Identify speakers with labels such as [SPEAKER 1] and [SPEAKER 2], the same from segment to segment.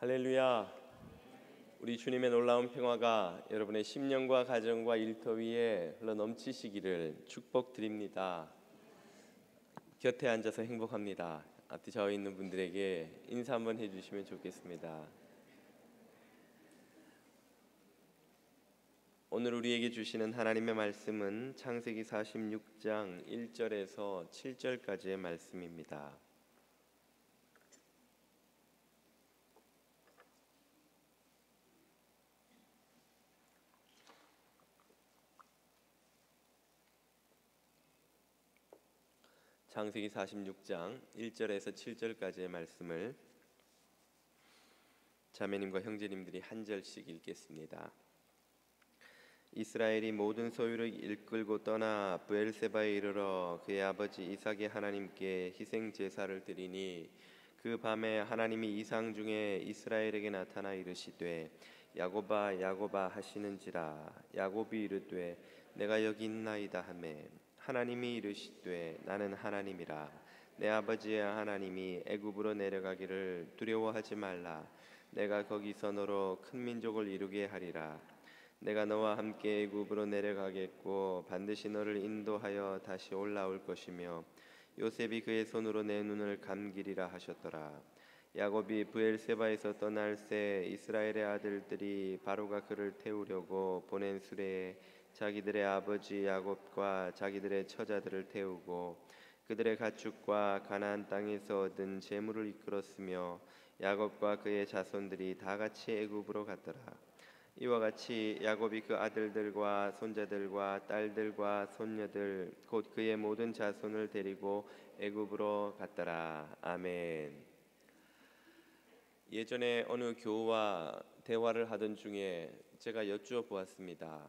[SPEAKER 1] 할렐루야. 우리 주님의 놀라운 평화가 여러분의 심령과 가정과 일터 위에 흘러 넘치시기를 축복드립니다. 곁에 앉아서 행복합니다. 앞뒤 좌우에 있는 분들에게 인사 한번 해주시면 좋겠습니다. 오늘 우리에게 주시는 하나님의 말씀은 창세기 46장 1절에서 7절까지의 말씀입니다. 창세기 46장 1절에서 7절까지의 말씀을 자매님과 형제님들이 한 절씩 읽겠습니다. 이스라엘이 모든 소유를 이끌고 떠나 브엘세바에 이르러 그의 아버지 이삭의 하나님께 희생 제사를 드리니 그 밤에 하나님이 이상 중에 이스라엘에게 나타나 이르시되 야곱아 야곱아 하시는지라. 야곱이 이르되 내가 여기 있나이다 하매 하나님이 이르시되 나는 하나님이라. 내 아버지의 하나님이 애굽으로 내려가기를 두려워하지 말라. 내가 거기서 너로 큰 민족을 이루게 하리라. 내가 너와 함께 애굽으로 내려가겠고 반드시 너를 인도하여 다시 올라올 것이며 요셉이 그의 손으로 내 눈을 감기리라 하셨더라. 야곱이 브엘세바에서 떠날 새 이스라엘의 아들들이 바로가 그를 태우려고 보낸 수레에 자기들의 아버지 야곱과 자기들의 처자들을 태우고 그들의 가축과 가나안 땅에서 얻은 재물을 이끌었으며 야곱과 그의 자손들이 다 같이 애굽으로 갔더라. 이와 같이 야곱이 그 아들들과 손자들과 딸들과 손녀들 곧 그의 모든 자손을 데리고 애굽으로 갔더라. 아멘. 예전에 어느 교우와 대화를 하던 중에 제가 여쭈어 보았습니다.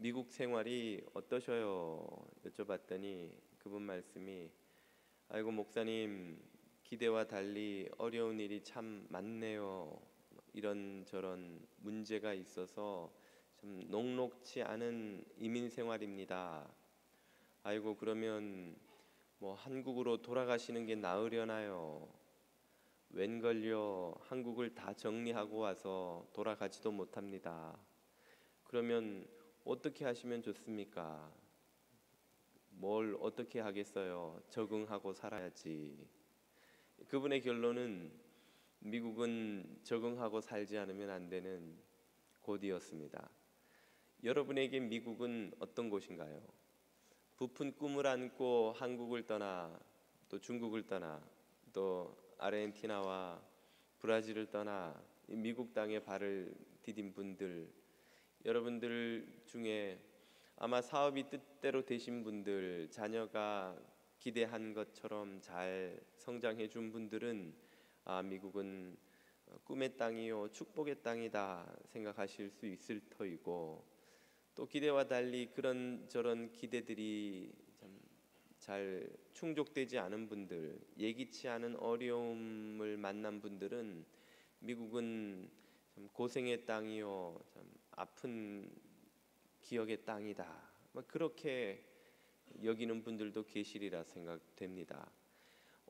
[SPEAKER 1] 미국 생활이 어떠셔요? 여쭤봤더니 그분 말씀이 아이고 목사님 기대와 달리 어려운 일이 참 많네요. 이런저런 문제가 있어서 좀 녹록치 않은 이민 생활입니다. 아이고 그러면 뭐 한국으로 돌아가시는 게 나으려나요? 웬걸요 한국을 다 정리하고 와서 돌아가지도 못합니다. 그러면 어떻게 하시면 좋습니까? 뭘 어떻게 하겠어요? 적응하고 살아야지. 그분의 결론은 미국은 적응하고 살지 않으면 안 되는 곳이었습니다. 여러분에게 미국은 어떤 곳인가요? 부푼 꿈을 안고 한국을 떠나 또 중국을 떠나 또 아르헨티나와 브라질을 떠나 미국 땅에 발을 디딘 분들, 여러분들 중에 아마 사업이 뜻대로 되신 분들, 자녀가 기대한 것처럼 잘 성장해 준 분들은 미국은 꿈의 땅이요 축복의 땅이다 생각하실 수 있을 터이고, 또 기대와 달리 그런저런 기대들이 잘 충족되지 않은 분들, 예기치 않은 어려움을 만난 분들은 미국은 참 고생의 땅이요 참 아픈 기억의 땅이다 그렇게 여기는 분들도 계시리라 생각됩니다.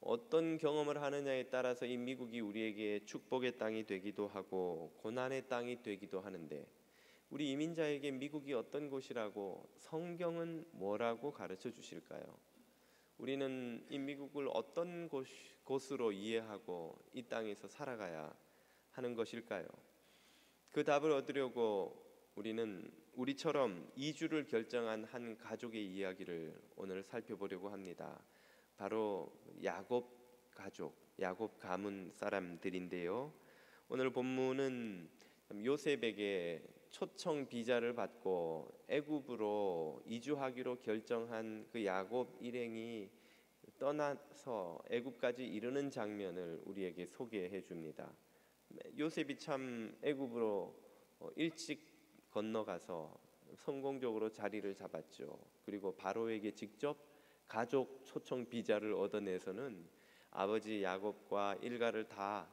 [SPEAKER 1] 어떤 경험을 하느냐에 따라서 이 미국이 우리에게 축복의 땅이 되기도 하고 고난의 땅이 되기도 하는데, 우리 이민자에게 미국이 어떤 곳이라고 성경은 뭐라고 가르쳐 주실까요? 우리는 이 미국을 어떤 곳으로 이해하고 이 땅에서 살아가야 하는 것일까요? 그 답을 얻으려고 우리는 우리처럼 이주를 결정한 한 가족의 이야기를 오늘 살펴보려고 합니다. 바로 야곱 가족, 야곱 가문 사람들인데요. 오늘 본문은 요셉에게 초청 비자를 받고 애굽으로 이주하기로 결정한 그 야곱 일행이 떠나서 애굽까지 이르는 장면을 우리에게 소개해 줍니다. 요셉이 참 애굽으로 일찍 건너가서 성공적으로 자리를 잡았죠. 그리고 바로에게 직접 가족 초청 비자를 얻어내서는 아버지 야곱과 일가를 다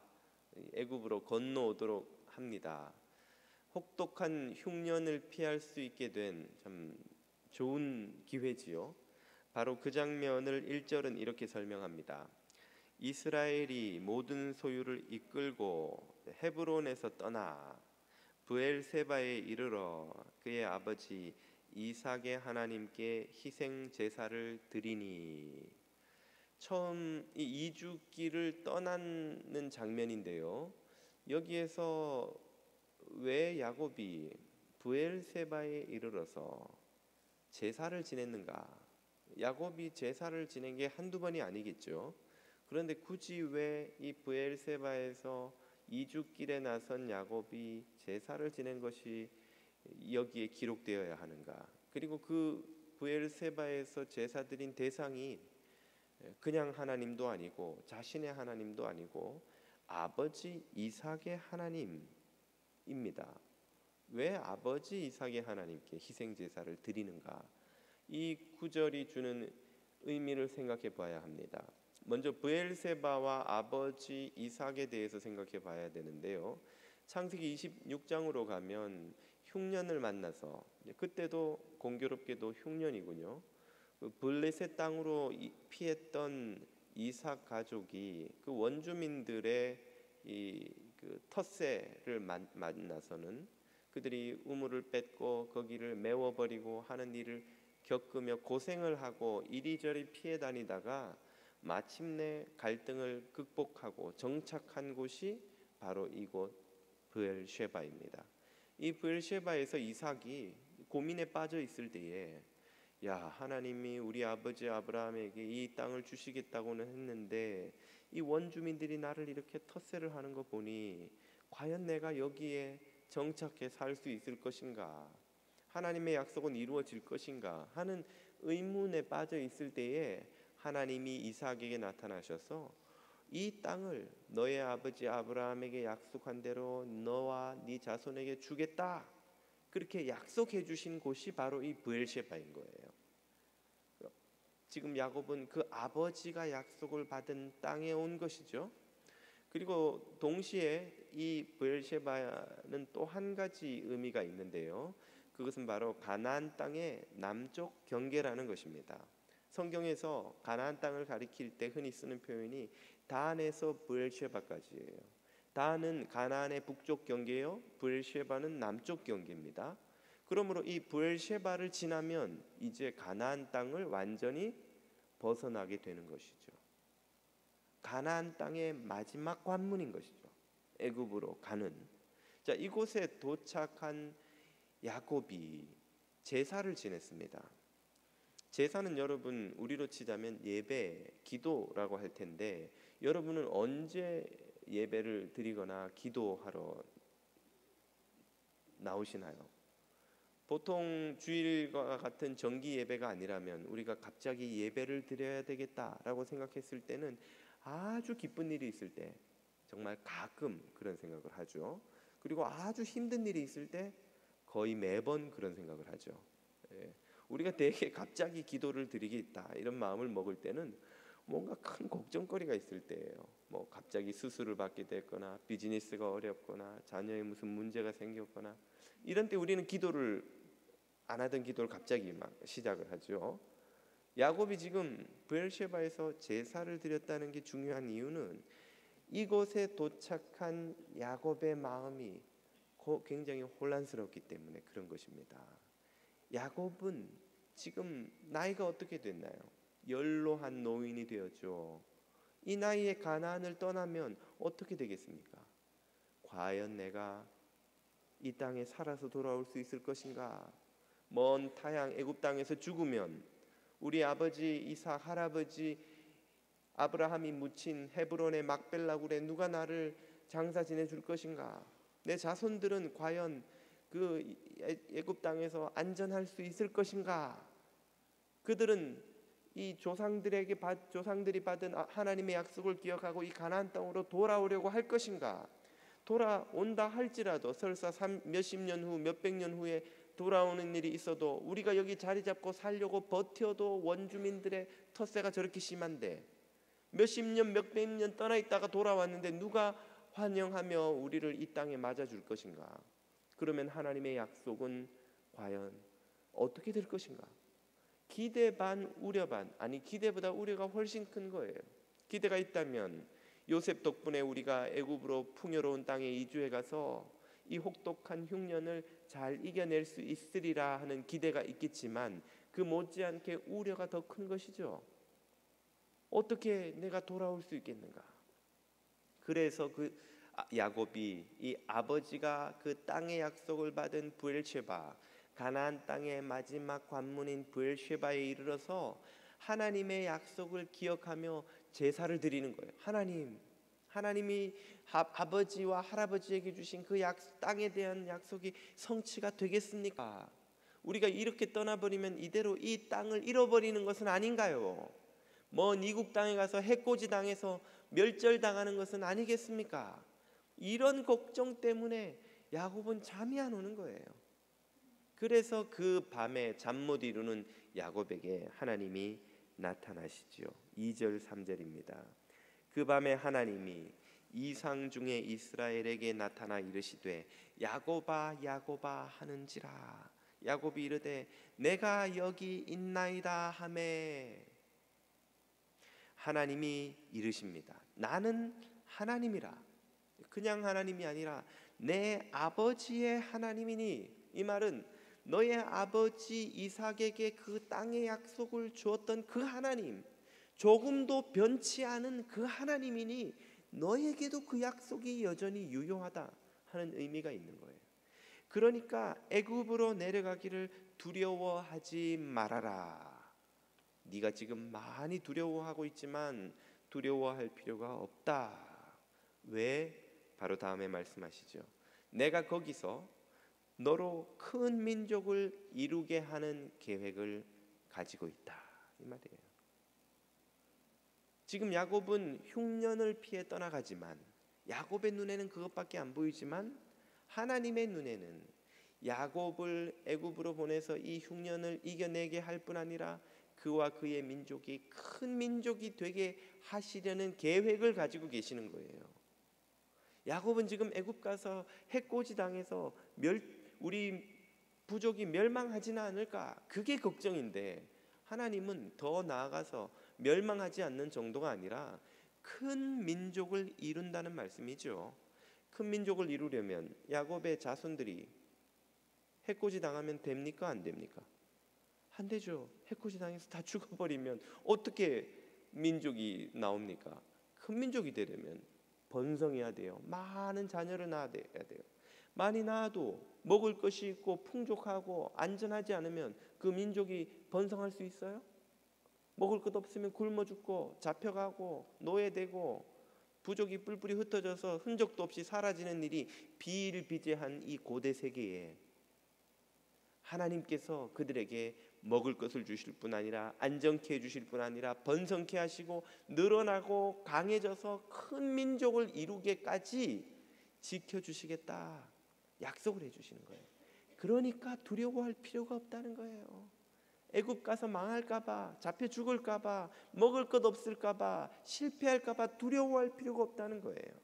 [SPEAKER 1] 애굽으로 건너오도록 합니다. 혹독한 흉년을 피할 수 있게 된 참 좋은 기회지요. 바로 그 장면을 1절은 이렇게 설명합니다. 이스라엘이 모든 소유를 이끌고 헤브론에서 떠나 브엘세바에 이르러 그의 아버지 이삭의 하나님께 희생 제사를 드리니. 처음 이 이주길을 떠나는 장면인데요. 여기에서 왜 야곱이 브엘세바에 이르러서 제사를 지냈는가? 야곱이 제사를 지낸 게 한두 번이 아니겠죠. 그런데 굳이 왜 이 브엘세바에서 이주길에 나선 야곱이 제사를 지낸 것이 여기에 기록되어야 하는가? 그리고 그 브엘세바에서 제사 드린 대상이 그냥 하나님도 아니고 자신의 하나님도 아니고 아버지 이삭의 하나님입니다. 왜 아버지 이삭의 하나님께 희생 제사를 드리는가? 이 구절이 주는 의미를 생각해 봐야 합니다. 먼저 브엘세바와 아버지 이삭에 대해서 생각해 봐야 되는데요. 창세기 26장으로 가면 흉년을 만나서, 그때도 공교롭게도 흉년이군요. 그 블레셋 땅으로 피했던 이삭 가족이 그 원주민들의 그 텃세를 만나서는 그들이 우물을 뺏고 거기를 메워버리고 하는 일을 겪으며 고생을 하고 이리저리 피해 다니다가 마침내 갈등을 극복하고 정착한 곳이 바로 이곳 브엘셰바입니다. 이 브엘셰바에서 이삭이 고민에 빠져 있을 때에 하나님이 우리 아버지 아브라함에게 이 땅을 주시겠다고는 했는데 이 원주민들이 나를 이렇게 텃세를 하는 거 보니 과연 내가 여기에 정착해 살 수 있을 것인가? 하나님의 약속은 이루어질 것인가? 하는 의문에 빠져 있을 때에 하나님이 이삭에게 나타나셔서 이 땅을 너의 아버지 아브라함에게 약속한 대로 너와 네 자손에게 주겠다. 그렇게 약속해 주신 곳이 바로 이 브엘셰바인 거예요. 지금 야곱은 그 아버지가 약속을 받은 땅에 온 것이죠. 그리고 동시에 이 브엘셰바는 또 한 가지 의미가 있는데요. 그것은 바로 가나안 땅의 남쪽 경계라는 것입니다. 성경에서 가나안 땅을 가리킬 때 흔히 쓰는 표현이 단에서 브엘셰바까지예요. 단은 가나안의 북쪽 경계요, 브엘셰바는 남쪽 경계입니다. 그러므로 이 브엘셰바를 지나면 이제 가나안 땅을 완전히 벗어나게 되는 것이죠. 가나안 땅의 마지막 관문인 것이죠. 애굽으로 가는. 자, 이곳에 도착한 야곱이 제사를 지냈습니다. 제사는 여러분 우리로 치자면 예배, 기도라고 할 텐데 여러분은 언제 예배를 드리거나 기도하러 나오시나요? 보통 주일과 같은 정기 예배가 아니라면 우리가 갑자기 예배를 드려야 되겠다라고 생각했을 때는 아주 기쁜 일이 있을 때 정말 가끔 그런 생각을 하죠. 그리고 아주 힘든 일이 있을 때 거의 매번 그런 생각을 하죠. 우리가 되게 갑자기 기도를 드리겠다 이런 마음을 먹을 때는 뭔가 큰 걱정거리가 있을 때예요. 뭐 갑자기 수술을 받게 됐거나 비즈니스가 어렵거나 자녀에 무슨 문제가 생겼거나 이런 때 우리는 기도를 안 하던 기도를 갑자기 막 시작을 하죠. 야곱이 지금 브엘셰바에서 제사를 드렸다는 게 중요한 이유는 이곳에 도착한 야곱의 마음이 굉장히 혼란스럽기 때문에 그런 것입니다. 야곱은 지금 나이가 어떻게 됐나요? 연로한 노인이 되었죠. 이 나이에 가나안을 떠나면 어떻게 되겠습니까? 과연 내가 이 땅에 살아서 돌아올 수 있을 것인가? 먼 타향 애굽 땅에서 죽으면 우리 아버지 이삭, 할아버지 아브라함이 묻힌 헤브론의 막벨라 굴에 누가 나를 장사 지내줄 것인가? 내 자손들은 과연 그 애굽 땅에서 안전할 수 있을 것인가? 그들은 이 조상들이 받은 하나님의 약속을 기억하고 이 가나안 땅으로 돌아오려고 할 것인가? 돌아온다 할지라도 설사 몇십 년 후, 몇백 년 후에 돌아오는 일이 있어도 우리가 여기 자리 잡고 살려고 버텨도 원주민들의 텃세가 저렇게 심한데 몇십 년, 몇백 년 떠나 있다가 돌아왔는데 누가 환영하며 우리를 이 땅에 맞아줄 것인가? 그러면 하나님의 약속은 과연 어떻게 될 것인가? 기대 반 우려 반, 아니 기대보다 우려가 훨씬 큰 거예요. 기대가 있다면 요셉 덕분에 우리가 애굽으로 풍요로운 땅에 이주해 가서 이 혹독한 흉년을 잘 이겨낼 수 있으리라 하는 기대가 있겠지만 그 못지않게 우려가 더 큰 것이죠. 어떻게 내가 돌아올 수 있겠는가? 그래서 야곱이 이 아버지가 그 땅의 약속을 받은 부엘셰바, 가나안 땅의 마지막 관문인 부엘셰바에 이르러서 하나님의 약속을 기억하며 제사를 드리는 거예요. 하나님이 아버지와 할아버지에게 주신 그 땅에 대한 약속이 성취가 되겠습니까? 우리가 이렇게 떠나버리면 이대로 이 땅을 잃어버리는 것은 아닌가요? 먼 이국 땅에 가서 해코지 당해서 멸절당하는 것은 아니겠습니까? 이런 걱정 때문에 야곱은 잠이 안 오는 거예요. 그래서 그 밤에 잠 못 이루는 야곱에게 하나님이 나타나시지요. 2절 3절입니다. 그 밤에 하나님이 이상 중에 이스라엘에게 나타나 이르시되 야곱아 야곱아 하는지라. 야곱이 이르되 내가 여기 있나이다 하매 하나님이 이르십니다. 나는 하나님이라. 그냥 하나님이 아니라 내 아버지의 하나님이니. 이 말은 너의 아버지 이삭에게 그 땅의 약속을 주었던 그 하나님, 조금도 변치 않은 그 하나님이니 너에게도 그 약속이 여전히 유효하다 하는 의미가 있는 거예요. 그러니까 애굽으로 내려가기를 두려워하지 말아라. 네가 지금 많이 두려워하고 있지만 두려워할 필요가 없다. 왜? 바로 다음에 말씀하시죠. 내가 거기서 너로 큰 민족을 이루게 하는 계획을 가지고 있다. 이 말이에요. 지금 야곱은 흉년을 피해 떠나가지만 야곱의 눈에는 그것밖에 안 보이지만 하나님의 눈에는 야곱을 애굽으로 보내서 이 흉년을 이겨내게 할 뿐 아니라 그와 그의 민족이 큰 민족이 되게 하시려는 계획을 가지고 계시는 거예요. 야곱은 지금 애굽 가서 해코지 당해서 우리 부족이 멸망하지는 않을까? 그게 걱정인데 하나님은 더 나아가서 멸망하지 않는 정도가 아니라 큰 민족을 이룬다는 말씀이죠. 큰 민족을 이루려면 야곱의 자손들이 해코지 당하면 됩니까? 안 됩니까? 안 되죠. 해코지 당해서 다 죽어버리면 어떻게 민족이 나옵니까? 큰 민족이 되려면 번성해야 돼요. 많은 자녀를 낳아야 돼요. 많이 낳아도 먹을 것이 있고 풍족하고 안전하지 않으면 그 민족이 번성할 수 있어요? 먹을 것 없으면 굶어 죽고 잡혀가고 노예되고 부족이 뿔뿔이 흩어져서 흔적도 없이 사라지는 일이 비일비재한 이 고대 세계에 하나님께서 그들에게 먹을 것을 주실 뿐 아니라 안정케 해주실 뿐 아니라 번성케 하시고 늘어나고 강해져서 큰 민족을 이루게까지 지켜주시겠다 약속을 해주시는 거예요. 그러니까 두려워할 필요가 없다는 거예요. 애굽 가서 망할까봐, 잡혀 죽을까봐, 먹을 것 없을까봐, 실패할까봐 두려워할 필요가 없다는 거예요.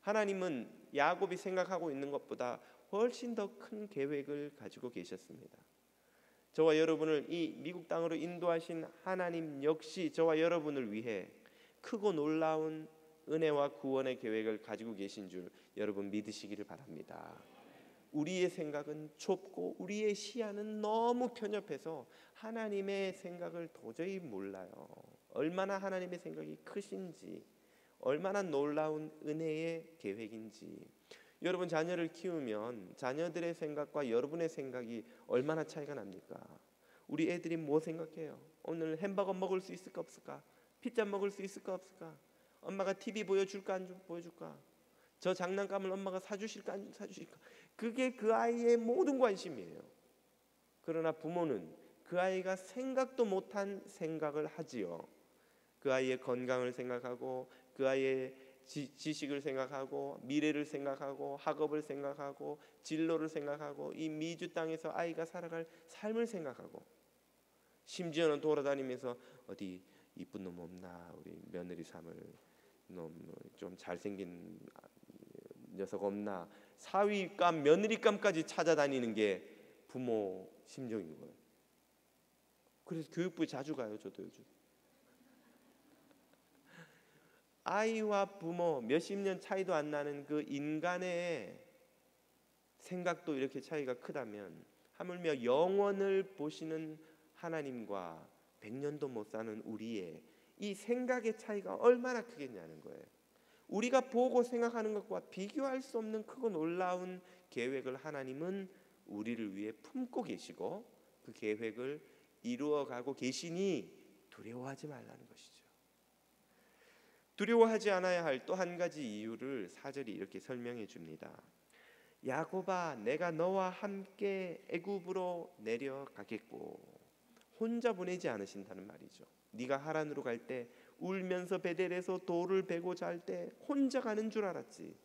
[SPEAKER 1] 하나님은 야곱이 생각하고 있는 것보다 훨씬 더 큰 계획을 가지고 계셨습니다. 저와 여러분을 이 미국 땅으로 인도하신 하나님 역시 저와 여러분을 위해 크고 놀라운 은혜와 구원의 계획을 가지고 계신 줄 여러분 믿으시기를 바랍니다. 우리의 생각은 좁고 우리의 시야는 너무 편협해서 하나님의 생각을 도저히 몰라요. 얼마나 하나님의 생각이 크신지, 얼마나 놀라운 은혜의 계획인지. 여러분 자녀를 키우면 자녀들의 생각과 여러분의 생각이 얼마나 차이가 납니까? 우리 애들이 뭐 생각해요? 오늘 햄버거 먹을 수 있을까 없을까? 피자 먹을 수 있을까 없을까? 엄마가 TV 보여줄까 안 보여줄까? 저 장난감을 엄마가 사주실까 안 사주실까? 그게 그 아이의 모든 관심이에요. 그러나 부모는 그 아이가 생각도 못한 생각을 하지요. 그 아이의 건강을 생각하고 그 아이의 지식을 생각하고 미래를 생각하고 학업을 생각하고 진로를 생각하고 이 미주 땅에서 아이가 살아갈 삶을 생각하고 심지어는 돌아다니면서 어디 이쁜 놈 없나 우리 며느리 삼을 놈 좀 잘생긴 녀석 없나 사위감 며느리감까지 찾아다니는 게 부모 심정인 거예요. 그래서 교육부에 자주 가요. 저도 요즘 아이와 부모 몇십 년 차이도 안 나는 그 인간의 생각도 이렇게 차이가 크다면 하물며 영원을 보시는 하나님과 100년도 못 사는 우리의 이 생각의 차이가 얼마나 크겠냐는 거예요. 우리가 보고 생각하는 것과 비교할 수 없는 크고 놀라운 계획을 하나님은 우리를 위해 품고 계시고 그 계획을 이루어가고 계시니 두려워하지 말라는 것이죠. 두려워하지 않아야 할 또 한 가지 이유를 4절이 이렇게 설명해 줍니다. 야곱아, 내가 너와 함께 애굽으로 내려가겠고. 혼자 보내지 않으신다는 말이죠. 네가 하란으로 갈 때 울면서 베델에서 돌을 베고 잘 때 혼자 가는 줄 알았지.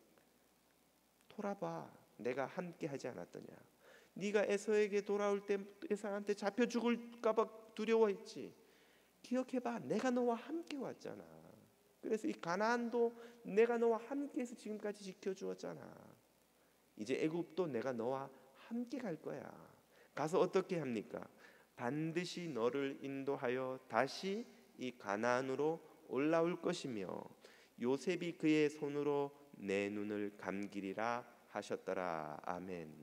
[SPEAKER 1] 돌아봐, 내가 함께 하지 않았더냐. 네가 에서에게 돌아올 때 에서한테 잡혀 죽을까 봐 두려워했지. 기억해봐, 내가 너와 함께 왔잖아. 그래서 이 가나안도 내가 너와 함께해서 지금까지 지켜주었잖아. 이제 애굽도 내가 너와 함께 갈 거야. 가서 어떻게 합니까? 반드시 너를 인도하여 다시 이 가나안으로 올라올 것이며 요셉이 그의 손으로 내 눈을 감기리라 하셨더라. 아멘.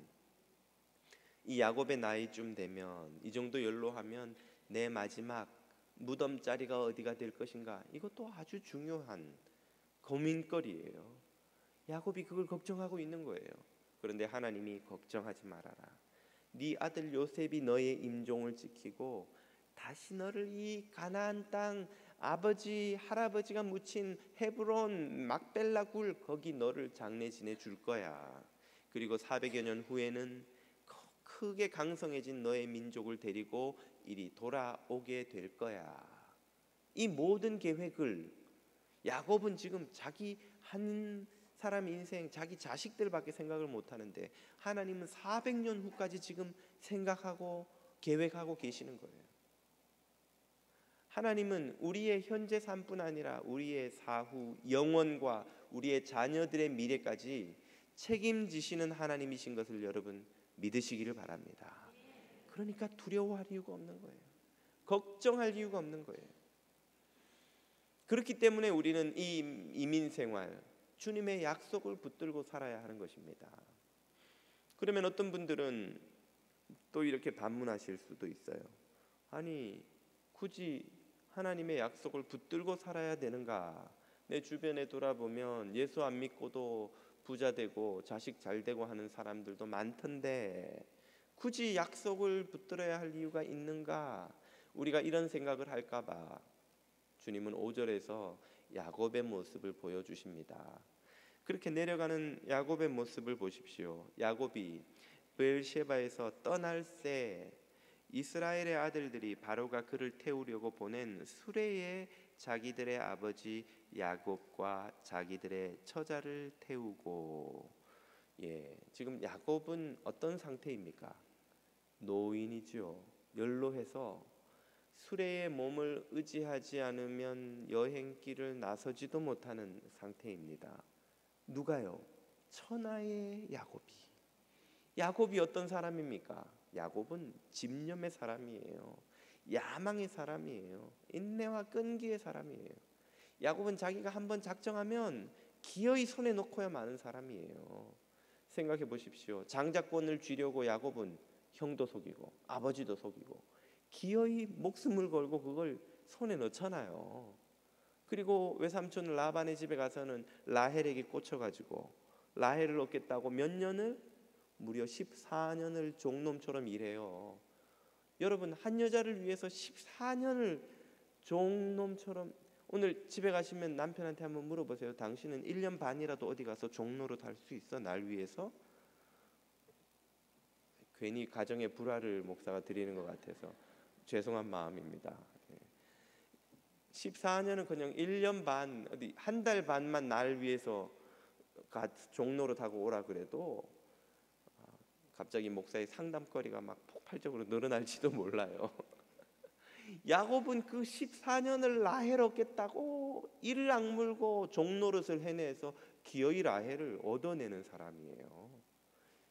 [SPEAKER 1] 이 야곱의 나이쯤 되면 이 정도 연로하면 내 마지막 무덤자리가 어디가 될 것인가, 이것도 아주 중요한 고민거리예요. 야곱이 그걸 걱정하고 있는 거예요. 그런데 하나님이 걱정하지 말아라. 네 아들 요셉이 너의 임종을 지키고 다시 너를 이 가나안 땅 아버지 할아버지가 묻힌 헤브론 막벨라 굴 거기 너를 장례 지내 줄 거야. 그리고 400여 년 후에는 크게 강성해진 너의 민족을 데리고 이리 돌아오게 될 거야. 이 모든 계획을 야곱은 지금 자기 한 사람 인생, 자기 자식들밖에 생각을 못하는데 하나님은 400년 후까지 지금 생각하고 계획하고 계시는 거예요. 하나님은 우리의 현재 삶뿐 아니라 우리의 사후 영원과 우리의 자녀들의 미래까지 책임지시는 하나님이신 것을 여러분 믿으시기를 바랍니다. 그러니까 두려워할 이유가 없는 거예요. 걱정할 이유가 없는 거예요. 그렇기 때문에 우리는 이 이민 생활, 주님의 약속을 붙들고 살아야 하는 것입니다. 그러면 어떤 분들은 또 이렇게 반문하실 수도 있어요. 아니, 굳이 하나님의 약속을 붙들고 살아야 되는가? 내 주변에 돌아보면 예수 안 믿고도 부자 되고 자식 잘 되고 하는 사람들도 많던데 굳이 약속을 붙들어야 할 이유가 있는가? 우리가 이런 생각을 할까 봐 주님은 5절에서 야곱의 모습을 보여주십니다. 그렇게 내려가는 야곱의 모습을 보십시오. 야곱이 브엘셰바에서 떠날 새 이스라엘의 아들들이 바로가 그를 태우려고 보낸 수레에 자기들의 아버지 야곱과 자기들의 처자를 태우고, 지금 야곱은 어떤 상태입니까? 노인이죠. 연로해서 수레의 몸을 의지하지 않으면 여행길을 나서지도 못하는 상태입니다. 누가요? 천하의 야곱이. 야곱이 어떤 사람입니까? 야곱은 집념의 사람이에요. 야망의 사람이에요. 인내와 끈기의 사람이에요. 야곱은 자기가 한번 작정하면 기어이 손에 놓고야 마는 사람이에요. 생각해 보십시오. 장자권을 쥐려고 야곱은 형도 속이고 아버지도 속이고 기어이 목숨을 걸고 그걸 손에 넣잖아요. 그리고 외삼촌 라반의 집에 가서는 라헬에게 꽂혀가지고 라헬을 얻겠다고 몇 년을, 무려 14년을 종놈처럼 일해요. 여러분, 한 여자를 위해서 14년을 종놈처럼, 오늘 집에 가시면 남편한테 한번 물어보세요. 당신은 1년 반이라도 어디 가서 종노릇 할 수 있어? 날 위해서? 괜히 가정의 불화를 목사가 드리는 것 같아서 죄송한 마음입니다. 14년은 그냥 1년 반, 어디 한 달 반만 날 위해서 종노릇 하고 오라 그래도 갑자기 목사의 상담거리가 막 폭발적으로 늘어날지도 몰라요. 야곱은 그 14년을 라헬 얻겠다고 이를 악물고 종노릇을 해내서 기어이 라헬을 얻어내는 사람이에요.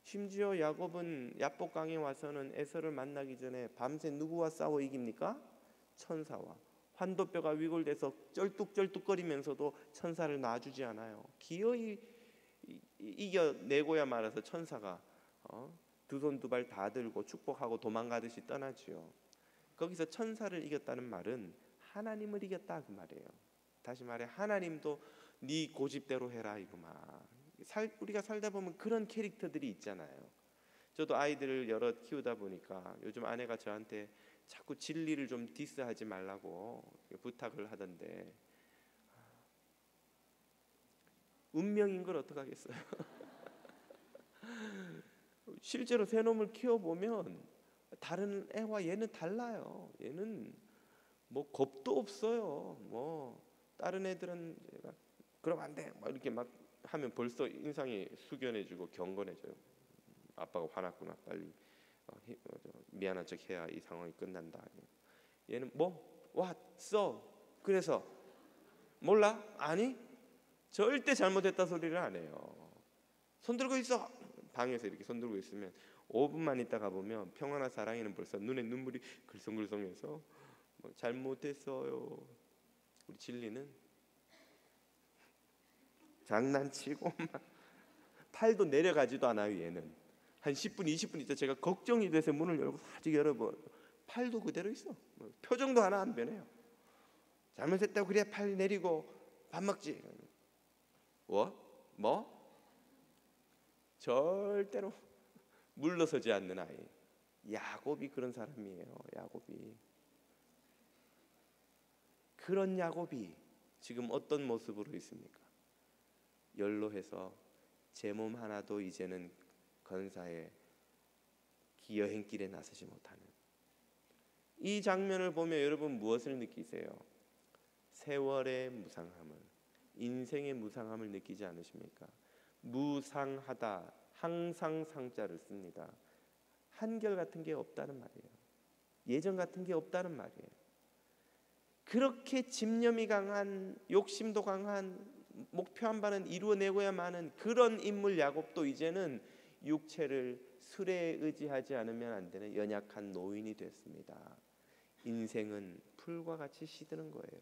[SPEAKER 1] 심지어 야곱은 야복강에 와서는 에서를 만나기 전에 밤새 누구와 싸워 이깁니까? 천사와.
[SPEAKER 2] 환도뼈가 위골돼서 쩔뚝쩔뚝거리면서도 천사를 놔주지 않아요. 기어이 이겨내고야 말아서 천사가 두 손 두 발 다 들고 축복하고 도망가듯이 떠나지요. 거기서 천사를 이겼다는 말은 하나님을 이겼다 그 말이에요. 다시 말해 하나님도 네 고집대로 해라 이거 말. 우리가 살다 보면 그런 캐릭터들이 있잖아요. 저도 아이들을 여러 키우다 보니까 요즘 아내가 저한테 자꾸 진리를 좀 디스하지 말라고 부탁을 하던데 운명인 걸 어떡하겠어요. 실제로 새 놈을 키워보면 다른 애와 얘는 달라요. 얘는 뭐 겁도 없어요. 뭐 다른 애들은 그럼 안 돼 막 이렇게 막 하면 벌써 인상이 숙연해지고 경건해져요. 아빠가 화났구나, 빨리 미안한 척 해야 이 상황이 끝난다. 얘는 뭐 왔어 그래서 몰라? 아니 절대 잘못했다 소리를 안 해요. 손 들고 있어. 방에서 이렇게 손 들고 있으면 5분만 있다가 보면 평화나 사랑에는 벌써 눈에 눈물이 글썽글썽해서 뭐 잘못했어요. 우리 진리는 장난치고 막 팔도 내려가지도 않아요. 얘는 한 10분 20분 있다 제가 걱정이 돼서 문을 열고 살짝 열어봐 팔도 그대로 있어. 표정도 하나 안 변해요. 잘못했다고 그래야 팔 내리고 밥 먹지. 뭐? 절대로 물러서지 않는 아이. 야곱이 그런 사람이에요. 야곱이. 그런 야곱이 지금 어떤 모습으로 있습니까? 연로해서 제 몸 하나도 이제는 건사에 여행길에 나서지 못하는 이 장면을 보며 여러분 무엇을 느끼세요? 세월의 무상함을, 인생의 무상함을 느끼지 않으십니까? 무상하다, 항상 상자를 씁니다. 한결같은 게 없다는 말이에요. 예전 같은 게 없다는 말이에요. 그렇게 집념이 강한, 욕심도 강한, 목표한 바는 이루어내고야만 그런 인물 야곱도 이제는 육체를 술에 의지하지 않으면 안 되는 연약한 노인이 됐습니다. 인생은 풀과 같이 시드는 거예요.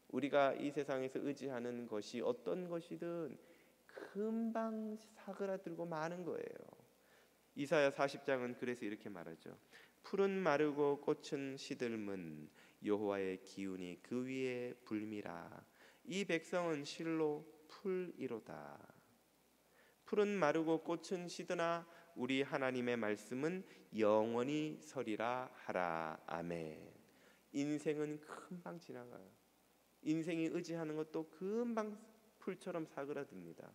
[SPEAKER 2] 우리가 이 세상에서 의지하는 것이 어떤 것이든 금방 사그라들고 마는 거예요. 이사야 40장은 그래서 이렇게 말하죠. 풀은 마르고 꽃은 시들면 여호와의 기운이 그 위에 불미라. 이 백성은 실로 풀이로다. 풀은 마르고 꽃은 시드나 우리 하나님의 말씀은 영원히 서리라 하라. 아멘. 인생은 금방 지나가요. 인생이 의지하는 것도 금방 풀처럼 사그라듭니다.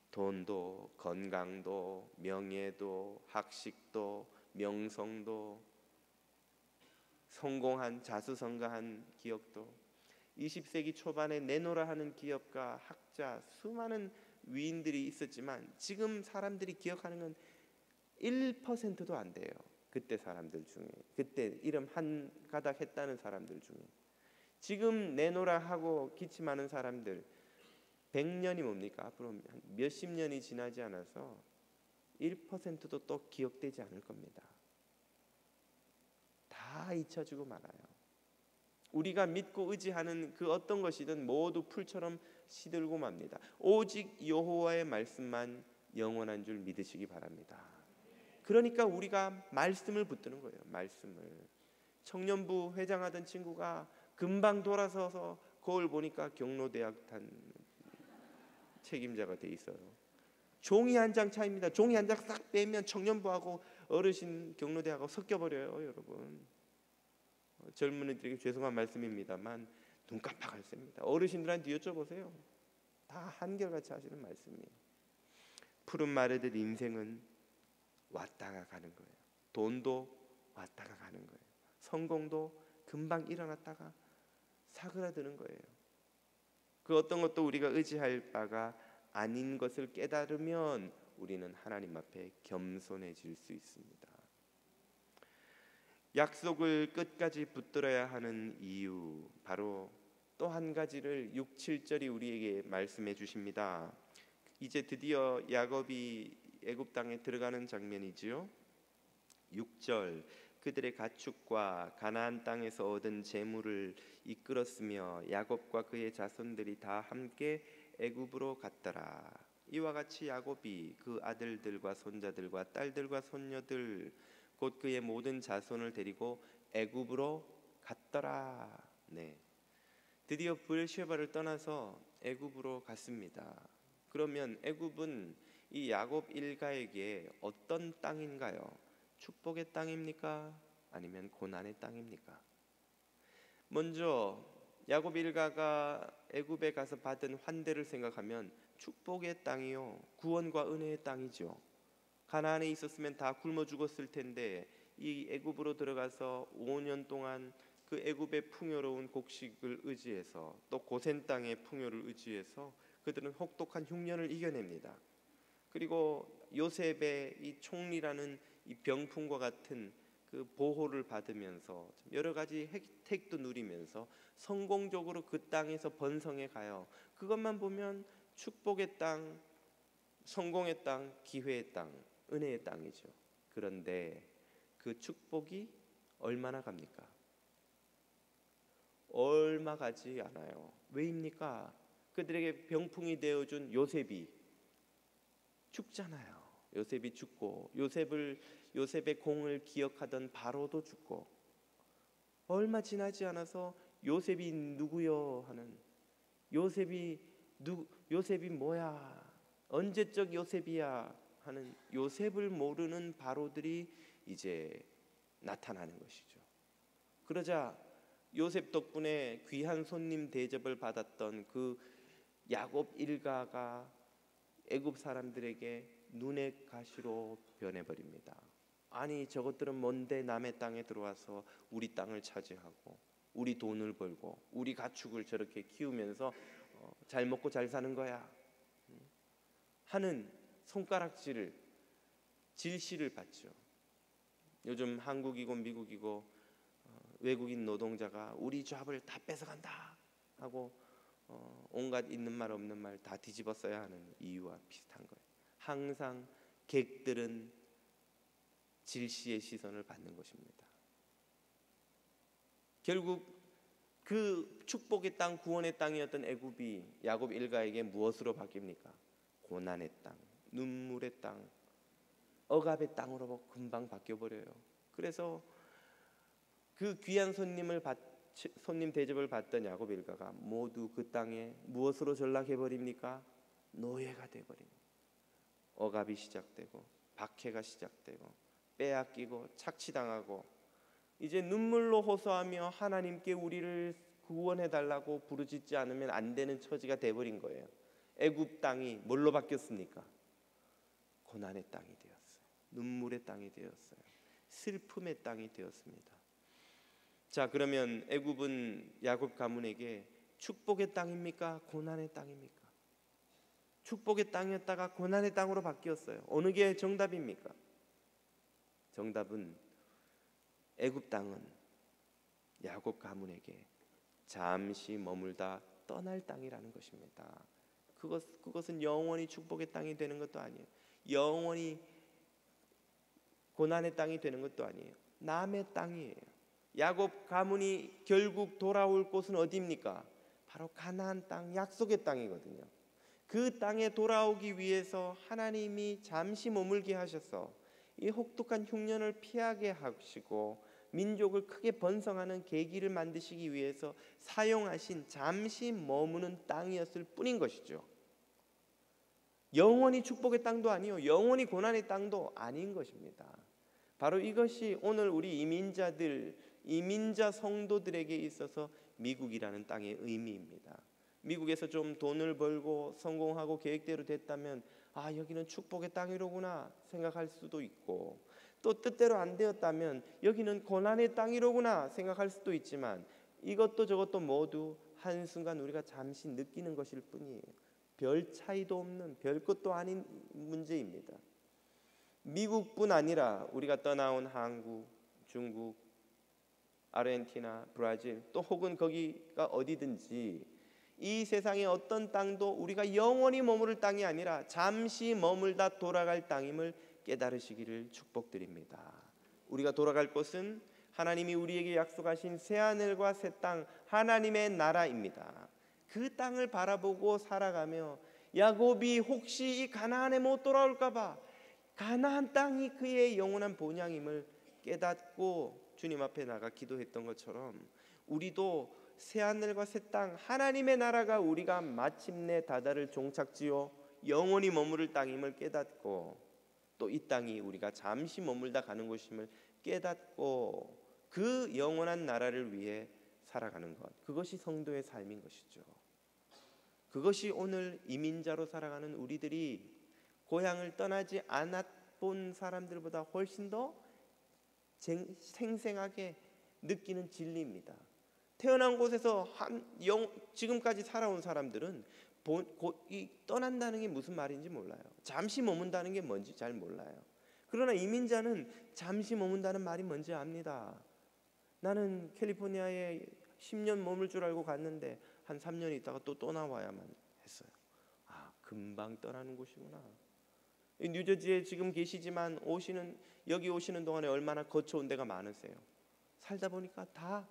[SPEAKER 2] 돈도, 건강도, 명예도, 학식도, 명성도, 성공한 자수성가한 기업도, 20세기 초반에 내노라 하는 기업가, 학자, 수많은 위인들이 있었지만 지금 사람들이 기억하는 건 1%도 안 돼요. 그때 사람들 중에, 그때 이름 한 가닥 했다는 사람들 중에 지금 내노라 하고 기침하는 사람들 100년이 뭡니까? 앞으로 몇십 년이 지나지 않아서 1%도 또 기억되지 않을 겁니다. 다 잊혀지고 말아요. 우리가 믿고 의지하는 그 어떤 것이든 모두 풀처럼 시들고 맙니다. 오직 여호와의 말씀만 영원한 줄 믿으시기 바랍니다. 그러니까 우리가 말씀을 붙드는 거예요. 말씀을. 청년부 회장하던 친구가 금방 돌아서서 거울 보니까 경로대학 단 책임자가 돼 있어요. 종이 한 장 차이입니다. 종이 한 장 싹 빼면 청년부하고 어르신 경로대하고 섞여버려요. 여러분, 젊은이들에게 죄송한 말씀입니다만 눈 깜빡할 셉니다. 어르신들한테 여쭤보세요. 다 한결같이 하시는 말씀이에요. 푸른 마르듯 인생은 왔다가 가는 거예요. 돈도 왔다가 가는 거예요. 성공도 금방 일어났다가 사그라드는 거예요. 그 어떤 것도 우리가 의지할 바가 아닌 것을 깨달으면 우리는 하나님 앞에 겸손해질 수 있습니다. 약속을 끝까지 붙들어야 하는 이유, 바로 또 한 가지를 6, 7절이 우리에게 말씀해 주십니다. 이제 드디어 야곱이 애굽 땅에 들어가는 장면이지요. 6절,
[SPEAKER 1] 그들의 가축과 가나안 땅에서 얻은 재물을 이끌었으며 야곱과 그의 자손들이 다 함께 애굽으로 갔더라. 이와 같이 야곱이 그 아들들과 손자들과 딸들과 손녀들 곧 그의 모든 자손을 데리고 애굽으로 갔더라. 네, 드디어 브엘셰바를 떠나서 애굽으로 갔습니다. 그러면 애굽은 이 야곱 일가에게 어떤 땅인가요? 축복의 땅입니까? 아니면 고난의 땅입니까? 먼저 야곱 일가가 애굽에 가서 받은 환대를 생각하면 축복의 땅이요, 구원과 은혜의 땅이죠. 가나안에 있었으면 다 굶어 죽었을 텐데 이 애굽으로 들어가서 5년 동안 그 애굽의 풍요로운 곡식을 의지해서 또 고센 땅의 풍요를 의지해서 그들은 혹독한 흉년을 이겨냅니다. 그리고 요셉의 이 총리라는 이 병풍과 같은 그 보호를 받으면서 여러 가지 혜택도 누리면서 성공적으로 그 땅에서 번성해 가요. 그것만 보면 축복의 땅, 성공의 땅, 기회의 땅, 은혜의 땅이죠. 그런데 그 축복이 얼마나 갑니까? 얼마 가지 않아요. 왜입니까? 그들에게 병풍이 되어준 요셉이 죽잖아요. 요셉이 죽고 요셉의 공을 기억하던 바로도 죽고 얼마 지나지 않아서 요셉이 누구요 하는 요셉이 뭐야? 언제적 요셉이야 하는 요셉을 모르는 바로들이 이제 나타나는 것이죠. 그러자 요셉 덕분에 귀한 손님 대접을 받았던 그 야곱 일가가 애굽 사람들에게 눈의 가시로 변해버립니다. 아니 저것들은 뭔데 남의 땅에 들어와서 우리 땅을 차지하고 우리 돈을 벌고 우리 가축을 저렇게 키우면서 잘 먹고 잘 사는 거야 하는 손가락질을 질시를 받죠. 요즘 한국이고 미국이고 외국인 노동자가 우리 잡을 다 뺏어간다 하고 온갖 있는 말 없는 말 다 뒤집어 써야 하는 이유와 비슷한 거예요. 항상 객들은 질시의 시선을 받는 것입니다. 결국 그 축복의 땅, 구원의 땅이었던 애굽이 야곱 일가에게 무엇으로 바뀝니까? 고난의 땅, 눈물의 땅, 억압의 땅으로 금방 바뀌어버려요. 그래서 그 귀한 손님 대접을 받던 야곱 일가가 모두 그 땅에 무엇으로 전락해버립니까? 노예가 돼버립니다. 억압이 시작되고 박해가 시작되고 빼앗기고 착취당하고 이제 눈물로 호소하며 하나님께 우리를 구원해달라고 부르짖지 않으면 안 되는 처지가 돼버린 거예요. 애굽 땅이 뭘로 바뀌었습니까? 고난의 땅이 되었어요. 눈물의 땅이 되었어요. 슬픔의 땅이 되었습니다. 자, 그러면 애굽은 야곱 가문에게 축복의 땅입니까? 고난의 땅입니까? 축복의 땅이었다가 고난의 땅으로 바뀌었어요. 어느 게 정답입니까? 정답은 애굽 땅은 야곱 가문에게 잠시 머물다 떠날 땅이라는 것입니다. 그것은 영원히 축복의 땅이 되는 것도 아니에요. 영원히 고난의 땅이 되는 것도 아니에요. 남의 땅이에요. 야곱 가문이 결국 돌아올 곳은 어디입니까? 바로 가나안 땅, 약속의 땅이거든요. 그 땅에 돌아오기 위해서 하나님이 잠시 머물게 하셔서 이 혹독한 흉년을 피하게 하시고 민족을 크게 번성하는 계기를 만드시기 위해서 사용하신 잠시 머무는 땅이었을 뿐인 것이죠. 영원히 축복의 땅도 아니요, 영원히 고난의 땅도 아닌 것입니다. 바로 이것이 오늘 우리 이민자 성도들에게 있어서 미국이라는 땅의 의미입니다. 미국에서 좀 돈을 벌고 성공하고 계획대로 됐다면 여기는 축복의 땅이로구나 생각할 수도 있고, 또 뜻대로 안 되었다면 여기는 고난의 땅이로구나 생각할 수도 있지만, 이것도 저것도 모두 한순간 우리가 잠시 느끼는 것일 뿐이에요. 별 차이도 없는, 별 것도 아닌 문제입니다. 미국뿐 아니라 우리가 떠나온 한국, 중국, 아르헨티나, 브라질, 또 혹은 거기가 어디든지 이 세상의 어떤 땅도 우리가 영원히 머무를 땅이 아니라 잠시 머물다 돌아갈 땅임을 깨달으시기를 축복드립니다.
[SPEAKER 2] 우리가 돌아갈 곳은 하나님이 우리에게 약속하신 새하늘과 새 땅, 하나님의 나라입니다. 그 땅을 바라보고 살아가며 야곱이 혹시 이 가나안에 못 돌아올까 봐 가나안 땅이 그의 영원한 본향임을 깨닫고 주님 앞에 나가 기도했던 것처럼 우리도 새하늘과 새 땅, 하나님의 나라가 우리가 마침내 다다를 종착지요 영원히 머무를 땅임을 깨닫고 또 이 땅이 우리가 잠시 머물다 가는 곳임을 깨닫고 그 영원한 나라를 위해 살아가는 것, 그것이 성도의 삶인 것이죠. 그것이 오늘 이민자로 살아가는 우리들이 고향을 떠나지 않았본 사람들보다 훨씬 더 생생하게 느끼는 진리입니다. 태어난 곳에서 지금까지 살아온 사람들은 떠난다는 게 무슨 말인지 몰라요. 잠시 머문다는 게 뭔지 잘 몰라요. 그러나 이민자는 잠시 머문다는 말이 뭔지 압니다. 나는 캘리포니아에 10년 머물 줄 알고 갔는데 한 3년 있다가 또 떠나와야만 했어요. 아, 금방 떠나는 곳이구나. 뉴저지에 지금 계시지만 여기 오시는 동안에 얼마나 거쳐온 데가 많으세요. 살다 보니까 다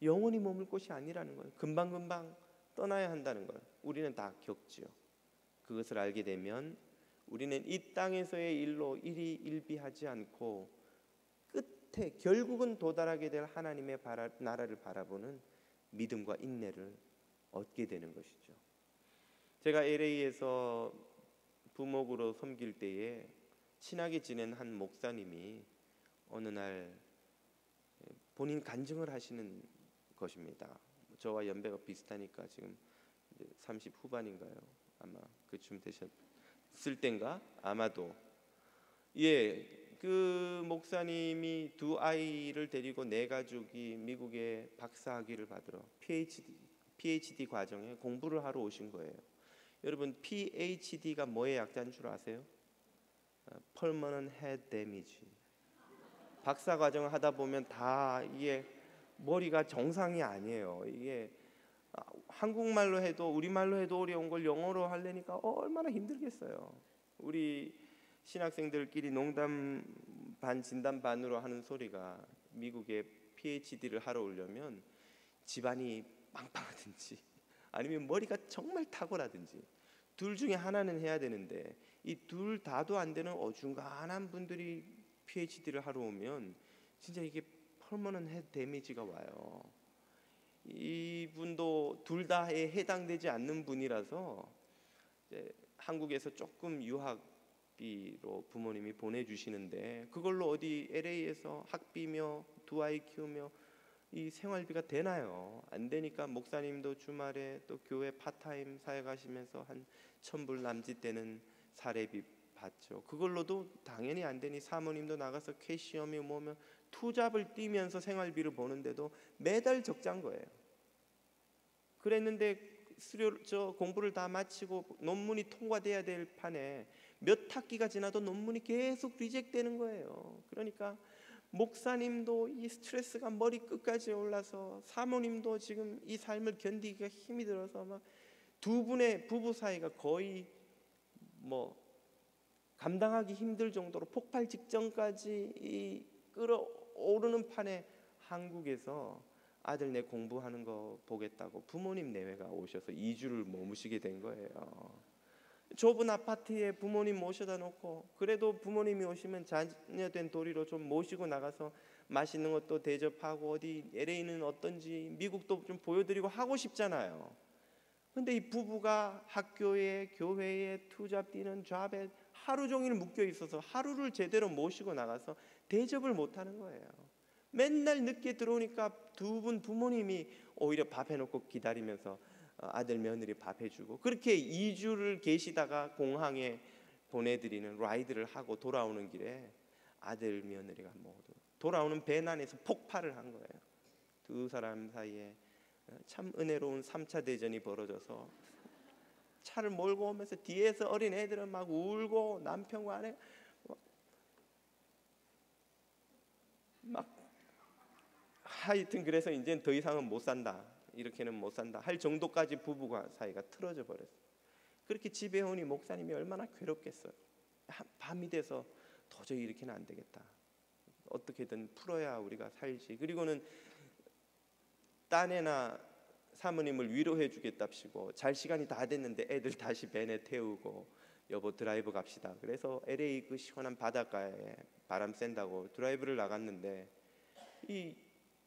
[SPEAKER 2] 영원히 머물 곳이 아니라는 거예요. 금방금방 떠나야 한다는 걸 우리는 다 겪지요. 그것을 알게 되면 우리는 이 땅에서의 일로 일희일비하지 않고 끝에 결국은 도달하게 될 하나님의 나라를 바라보는 믿음과 인내를 얻게 되는 것이죠. 제가 LA에서 부목으로 섬길 때에 친하게 지낸 한 목사님이 어느 날 본인 간증을 하시는 것입니다. 저와 연배가 비슷하니까 지금 30 후반인가요? 아마 그쯤 되셨을 땐가? 아마도. 그 목사님이 두 아이를 데리고 네 가족이 미국에 박사학위를 받으러 PhD 과정에 공부를 하러 오신 거예요. 여러분, PhD가 뭐의 약자인 줄 아세요? Permanent Head Damage. 박사 과정을 하다 보면 다 이게 머리가 정상이 아니에요. 이게 한국말로 해도 우리말로 해도 어려운 걸 영어로 하려니까 얼마나 힘들겠어요. 우리 신학생들끼리 농담 반 진담 반으로 하는 소리가 미국에 PhD를 하러 오려면 집안이 빵빵하든지 아니면 머리가 정말 탁월하든지 둘 중에 하나는 해야 되는데 이 둘 다도 안 되는 어중간한 분들이 PhD를 하러 오면 진짜 이게 퍼머넌트 헤드 데미지가 와요. 이분도 둘 다에 해당되지 않는 분이라서 이제 한국에서 조금 유학비로 부모님이 보내주시는데 그걸로 어디 LA에서 학비며 두 아이 키우며 이 생활비가 되나요? 안 되니까 목사님도 주말에 또 교회 파타임 사역하시면서 한 1,000불 남짓되는 사례비 받죠. 그걸로도 당연히 안 되니 사모님도 나가서 캐시엄이 뭐면 투잡을 뛰면서 생활비를 버는데도 매달 적자인 거예요. 그랬는데 공부를 다 마치고 논문이 통과돼야 될 판에 몇 학기가 지나도 논문이 계속 리젝되는 거예요. 그러니까 목사님도 이 스트레스가 머리 끝까지 올라서 사모님도 지금 이 삶을 견디기가 힘이 들어서 막 두 분의 부부 사이가 거의 감당하기 힘들 정도로 폭발 직전까지 끌어오르는 판에 한국에서 아들네 공부하는 거 보겠다고 부모님 내외가 오셔서 2주를 머무시게 된 거예요. 좁은 아파트에 부모님 모셔다 놓고 그래도 부모님이 오시면 자녀된 도리로 좀 모시고 나가서 맛있는 것도 대접하고 어디 LA는 어떤지 미국도 좀 보여드리고 하고 싶잖아요. 근데 이 부부가 학교에 교회에 투잡 뛰는 잡에 하루 종일 묶여 있어서 하루를 제대로 모시고 나가서 대접을 못하는 거예요. 맨날 늦게 들어오니까 두 분 부모님이 오히려 밥 해놓고 기다리면서 아들 며느리 밥 해주고 그렇게 2주를 계시다가 공항에 보내드리는 라이드를 하고 돌아오는 길에 아들 며느리가 모두 돌아오는 배난에서 폭발을 한 거예요. 두 사람 사이에 참 은혜로운 3차 대전이 벌어져서 차를 몰고 오면서 뒤에서 어린 애들은 막 울고 남편과 아내 막 하여튼 그래서 이제는 더 이상은 못 산다. 이렇게는 못 산다 할 정도까지 부부가 사이가 틀어져 버렸어요. 그렇게 집에 오니 목사님이 얼마나 괴롭겠어요. 밤이 돼서 도저히 이렇게는 안 되겠다. 어떻게든 풀어야 우리가 살지. 그리고는 딴애나 사모님을 위로해 주겠답시고 잘 시간이 다 됐는데 애들 다시 밴에 태우고 여보 드라이브 갑시다. 그래서 LA 그 시원한 바닷가에 바람 쐰다고 드라이브를 나갔는데 이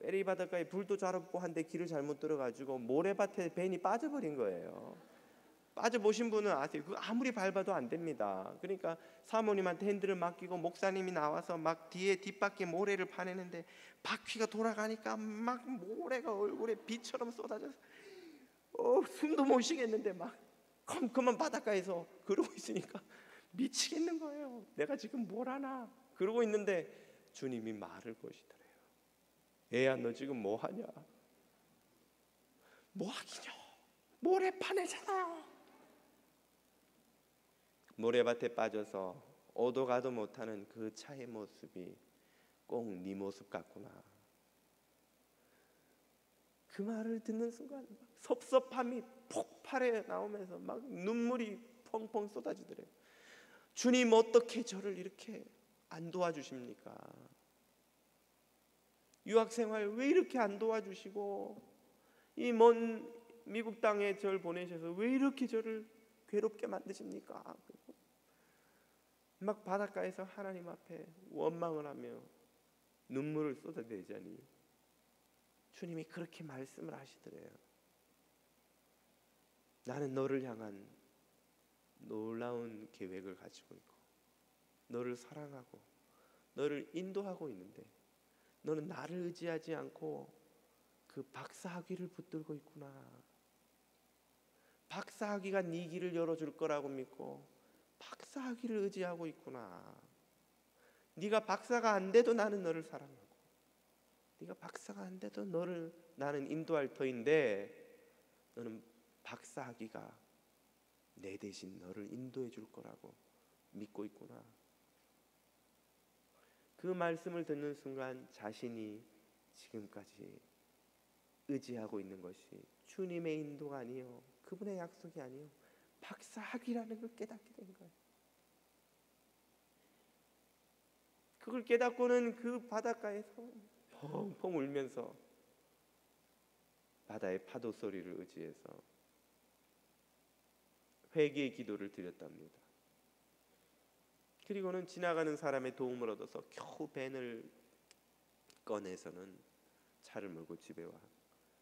[SPEAKER 2] LA 바닷가에 불도 잘 없고 한데 길을 잘못 들어가지고 모래밭에 밴이 빠져버린 거예요. 빠져보신 분은 아세요. 그 아무리 밟아도 안 됩니다. 그러니까 사모님한테 핸들을 맡기고 목사님이 나와서 막 뒤에 뒷바퀴 모래를 파내는데 바퀴가 돌아가니까 막 모래가 얼굴에 비처럼 쏟아져서 숨도 못 쉬겠는데 막 컴컴한 바닷가에서 그러고 있으니까 미치겠는 거예요. 내가 지금 뭘 하나 그러고 있는데 주님이 말을 거시더래요. 애야 너 지금 뭐 하냐? 뭐 하기냐? 모래 파내잖아요. 모래밭에 빠져서 오도 가도 못하는 그 차의 모습이 꼭 네 모습 같구나. 그 말을 듣는 순간 섭섭함이 폭발해 나오면서 막 눈물이 펑펑 쏟아지더래요. 주님 어떻게 저를 이렇게 안 도와주십니까? 유학생활 왜 이렇게 안 도와주시고 이 먼 미국 땅에 저를 보내셔서 왜 이렇게 저를 괴롭게 만드십니까? 막 바닷가에서 하나님 앞에 원망을 하며 눈물을 쏟아내자니 주님이 그렇게 말씀을 하시더래요. 나는 너를 향한 놀라운 계획을 가지고 있고 너를 사랑하고 너를 인도하고 있는데 너는 나를 의지하지 않고 그 박사학위를 붙들고 있구나. 박사학위가 네 길을 열어줄 거라고 믿고 박사학위를 의지하고 있구나. 네가 박사가 안 돼도 나는 너를 사랑하고 네가 박사가 안 돼도 너를 나는 인도할 터인데 너는 박사학위가 내 대신 너를 인도해 줄 거라고 믿고 있구나. 그 말씀을 듣는 순간 자신이 지금까지 의지하고 있는 것이 주님의 인도가 아니요 그분의 약속이 아니요 박사학위라는 걸 깨닫게 된 거예요. 그걸 깨닫고는 그 바닷가에서 펑펑 울면서 바다의 파도 소리를 의지해서 회개의 기도를 드렸답니다. 그리고는 지나가는 사람의 도움을 얻어서 겨우 밴을 꺼내서는 차를 몰고 집에 와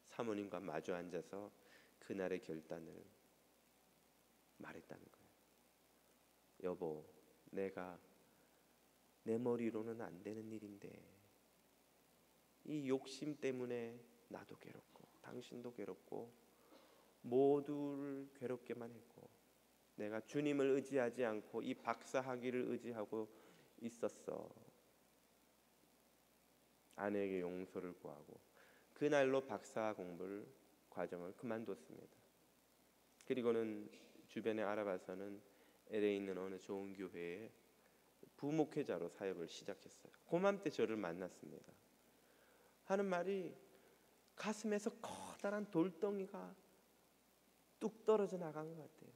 [SPEAKER 2] 사모님과 마주 앉아서 그날의 결단을 말했다는 거예요. 여보, 내가 내 머리로는 안 되는 일인데 이 욕심 때문에 나도 괴롭고 당신도 괴롭고 모두를 괴롭게만 했고 내가 주님을 의지하지 않고 이 박사학위를 의지하고 있었어. 아내에게 용서를 구하고 그날로 박사 공부를 과정을 그만뒀습니다. 그리고는 주변에 알아봐서는 LA에 있는 어느 좋은 교회에 부목회자로 사역을 시작했어요. 그맘때 저를 만났습니다. 하는 말이 가슴에서 커다란 돌덩이가 뚝 떨어져 나간 것 같아요.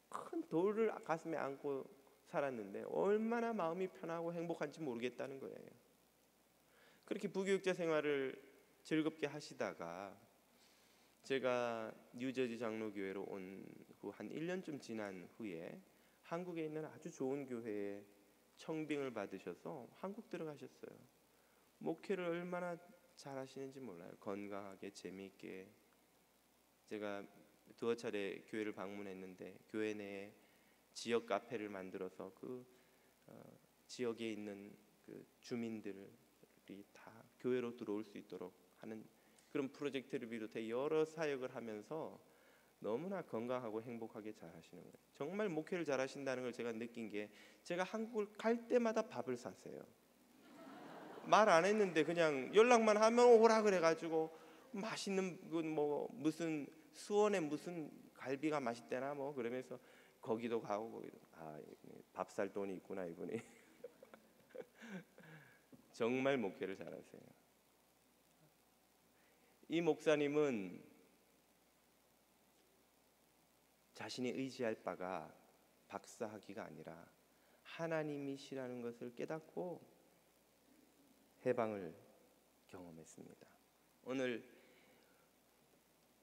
[SPEAKER 2] 큰 돌을 가슴에 안고 살았는데 얼마나 마음이 편하고 행복한지 모르겠다는 거예요. 그렇게 부교육자 생활을 즐겁게 하시다가 제가 뉴저지 장로교회로 온 후 한 1년쯤 지난 후에 한국에 있는 아주 좋은 교회에 청빙을 받으셔서 한국 들어가셨어요. 목회를 얼마나 잘하시는지 몰라요. 건강하게 재미있게. 제가 두어 차례 교회를 방문했는데 교회 내에 지역 카페를 만들어서 그 지역에 있는 그 주민들이 다 교회로 들어올 수 있도록 하는 그런 프로젝트를 비롯해 여러 사역을 하면서 너무나 건강하고 행복하게 잘 하시는 거예요. 정말 목회를 잘 하신다는 걸 제가 느낀 게 제가 한국을 갈 때마다 밥을 사세요. 말 안 했는데 그냥 연락만 하면 오라 그래가지고 맛있는 그 뭐 무슨 수원에 무슨 갈비가 맛있대나 뭐 그러면서 거기도 가고 거기도 밥 살 돈이 있구나 이분이. 정말 목회를 잘하세요. 이 목사님은 자신이 의지할 바가 박사학위가 아니라 하나님이시라는 것을 깨닫고 해방을 경험했습니다. 오늘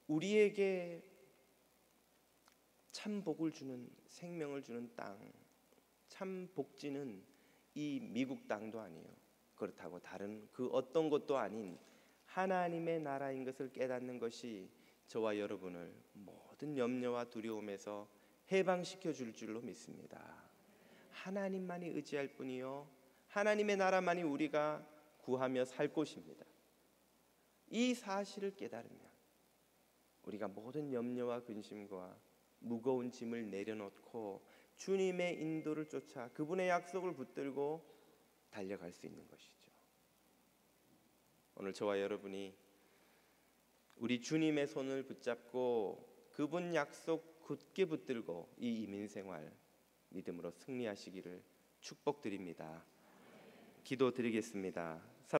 [SPEAKER 2] 우리에게 참 복을 주는, 생명을 주는 땅, 참 복지는 이 미국 땅도 아니에요. 그렇다고 다른 그 어떤 것도 아닌 하나님의 나라인 것을 깨닫는 것이 저와 여러분을 모든 염려와 두려움에서 해방시켜 줄 줄로 믿습니다. 하나님만이 의지할 뿐이요, 하나님의 나라만이 우리가 구하며 살 곳입니다. 이 사실을 깨달으면 우리가 모든 염려와 근심과 무거운 짐을 내려놓고 주님의 인도를 쫓아 그분의 약속을 붙들고 달려갈 수 있는 것이죠. 오늘 저와 여러분이 우리 주님의 손을 붙잡고 그분 약속 굳게 붙들고 이 이민생활 믿음으로 승리하시기를 축복드립니다. 기도드리겠습니다.